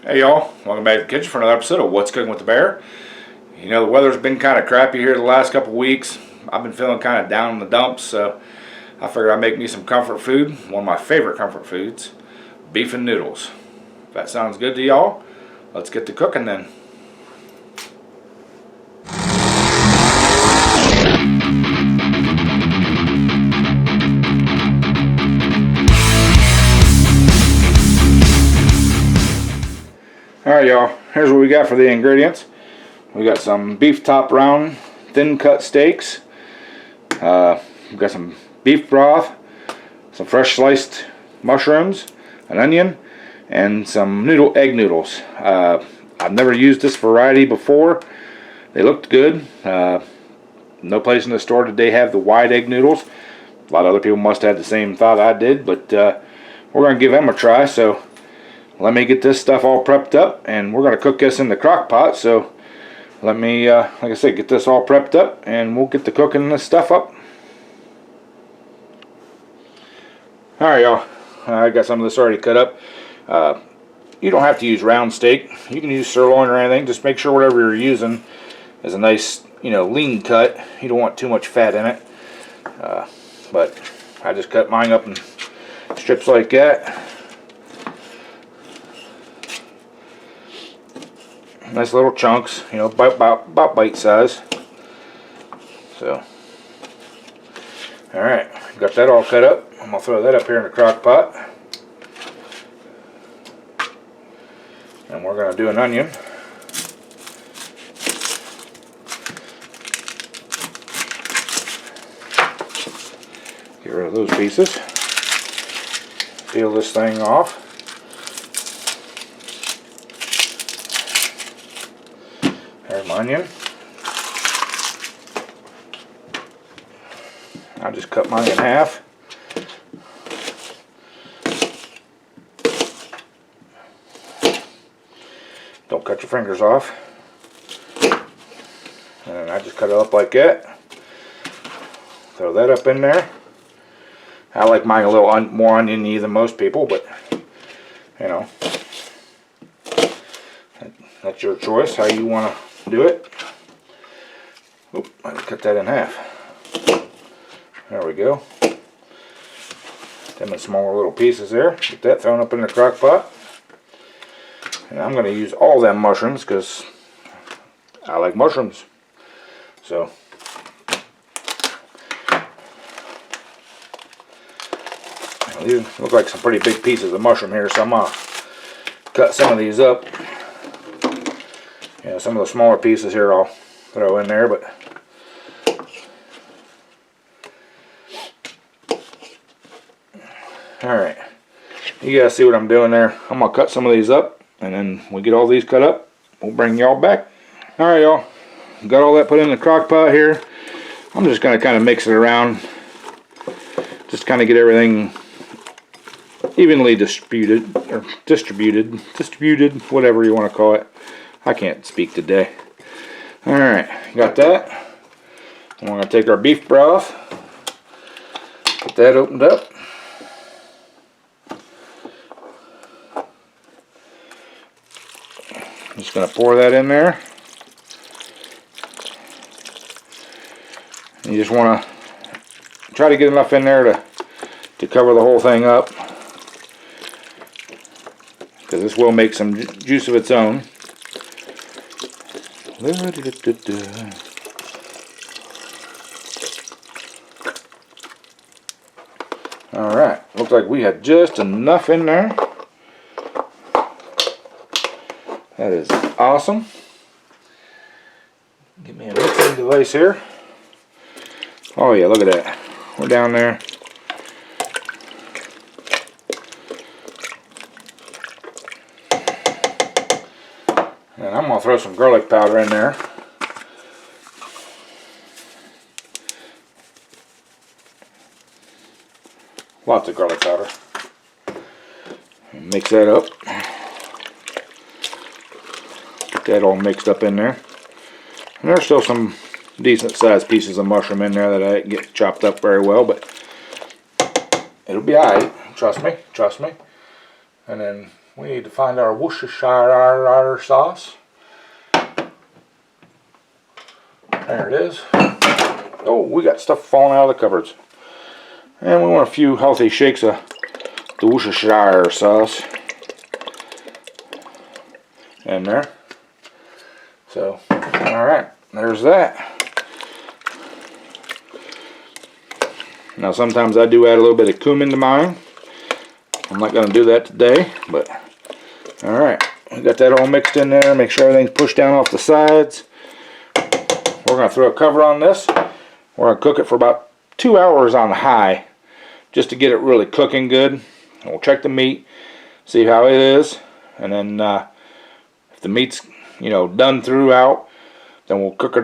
Hey y'all, welcome back to the kitchen for another episode of What's Cooking with the Bear. You know, the weather's been kind of crappy here the last couple weeks. I've been feeling kind of down in the dumps, so I figured I'd make me some comfort food, one of my favorite comfort foods, beef and noodles. If that sounds good to y'all, let's get to cooking then. Alright y'all, here's what we got for the ingredients. We got some beef top round, thin cut steaks. We've got some beef broth, some fresh sliced mushrooms, an onion, and some egg noodles. I've never used this variety before. They looked good. No place in the store did they have the wide egg noodles. A lot of other people must have had the same thought I did, but we're going to give them a try. So let me get this stuff all prepped up, and we're going to cook this in the crock pot. So let me, like I said, get this all prepped up, and we'll get to cooking this stuff up. Alright y'all, I got some of this already cut up. You don't have to use round steak. You can use sirloin or anything. Just make sure whatever you're using is a nice, lean cut. You don't want too much fat in it. But I just cut mine up in strips like that. Nice little chunks, about bite size. So, alright, got that all cut up. I'm going to throw that up here in the crock pot. And we're going to do an onion. Get rid of those pieces. Peel this thing off. There's my onion. I just cut mine in half. Don't cut your fingers off. And I just cut it up like that. Throw that up in there. I like mine a little more oniony than most people, but that's your choice how you want to do it. Oop, I just cut that in half. There we go. Them in smaller little pieces there. Get that thrown up in the crock pot. And I'm going to use all them mushrooms because I like mushrooms. So these look like some pretty big pieces of mushroom here, so I'm going to cut some of these up. Some of the smaller pieces here I'll throw in there, but alright, you guys see what I'm doing there. I'm going to cut some of these up, and then when we get all these cut up, we'll bring y'all back. Alright y'all, got all that put in the crock pot here. I'm just going to kind of mix it around, just kind of get everything evenly distributed, whatever you want to call it. I can't speak today. Alright, got that. We're going to take our beef broth, get that opened up. I'm just going to pour that in there. You just want to try to get enough in there to cover the whole thing up, because this will make some juice of its own. Alright, looks like we had just enough in there. That is awesome. Give me a mixing device here. Oh yeah, look at that. We're down there. And I'm going to throw some garlic powder in there. Lots of garlic powder. And mix that up. Get that all mixed up in there. And there's still some decent sized pieces of mushroom in there that I didn't get chopped up very well, but it'll be alright. Trust me, trust me. And then we need to find our Worcestershire sauce. There it is. Oh, we got stuff falling out of the cupboards. And we want a few healthy shakes of the Worcestershire sauce in there. So, alright, there's that. Now sometimes I do add a little bit of cumin to mine. I'm not going to do that today, but alright, we got that all mixed in there. Make sure everything's pushed down off the sides. We're going to throw a cover on this. We're going to cook it for about 2 hours on high, just to get it really cooking good. And we'll check the meat, see how it is, and then if the meat's done throughout, then we'll kick her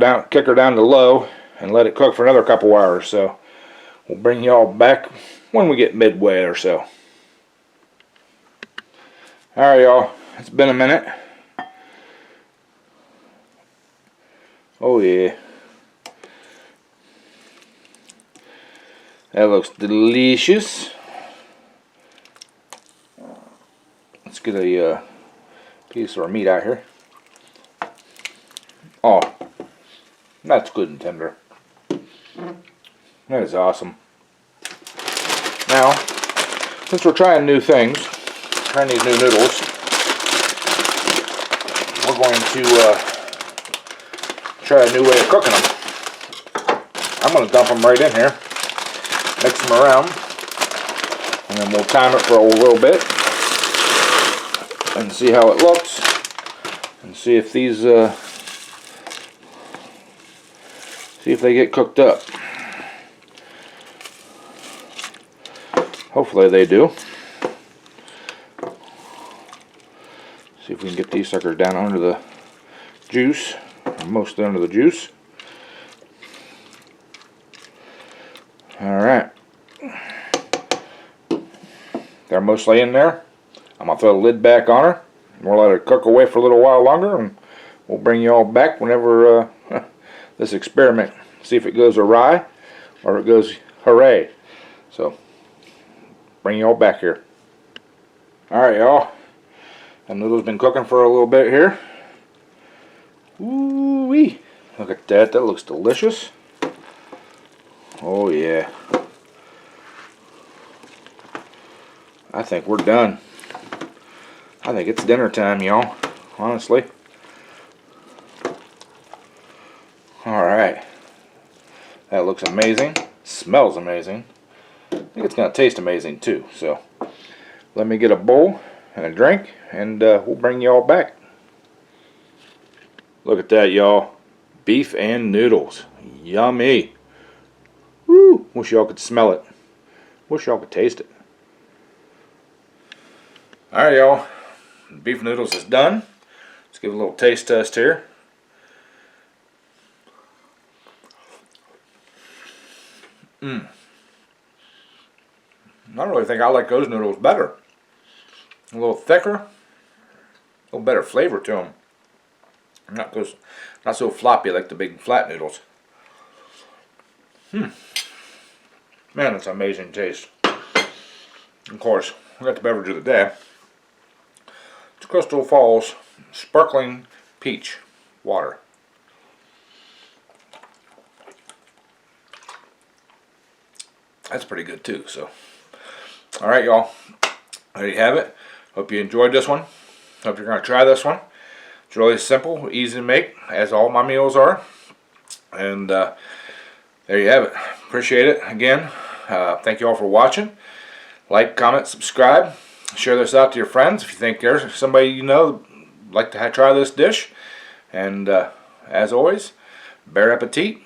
down to low and let it cook for another couple hours. So we'll bring y'all back when we get midway or so. Alright y'all, it's been a minute. Oh yeah. That looks delicious. Let's get a piece of our meat out here. Oh, that's good and tender. That is awesome. Now, since we're trying new things, trying these new noodles, we're going to try a new way of cooking them. I'm going to dump them right in here, mix them around, and then we'll time it for a little bit and see how it looks, and see if these see if they get cooked up. Hopefully they do. See if we can get these suckers down under the juice, or mostly under the juice. Alright. They're mostly in there. I'm going to throw the lid back on her. We'll let her cook away for a little while longer, and we'll bring you all back whenever this experiment, see if it goes awry or if it goes hooray. So, bring you all back here. Alright y'all, the noodle's been cooking for a little bit here. Ooh-wee. Look at that, that looks delicious. Oh yeah. I think we're done. I think it's dinner time, y'all, honestly. Alright. That looks amazing. Smells amazing. I think it's going to taste amazing too. So, let me get a bowl and a drink, and we'll bring y'all back. Look at that, y'all. Beef and noodles. Yummy. Woo! Wish y'all could smell it. Wish y'all could taste it. Alright, y'all. Beef noodles is done. Let's give it a little taste test here. I really think I like those noodles better. A little thicker, a little better flavor to them. Not so floppy like the big flat noodles. Man, that's amazing taste. Of course, we got the beverage of the day. It's Crystal Falls Sparkling Peach Water. That's pretty good too. So, alright y'all, there you have it. Hope you enjoyed this one. Hope you're going to try this one. It's really simple, easy to make, as all my meals are. And there you have it. Appreciate it again. Thank you all for watching. Like, comment, subscribe. Share this out to your friends if you think there's somebody you know would like to try this dish. And as always, bon appetit.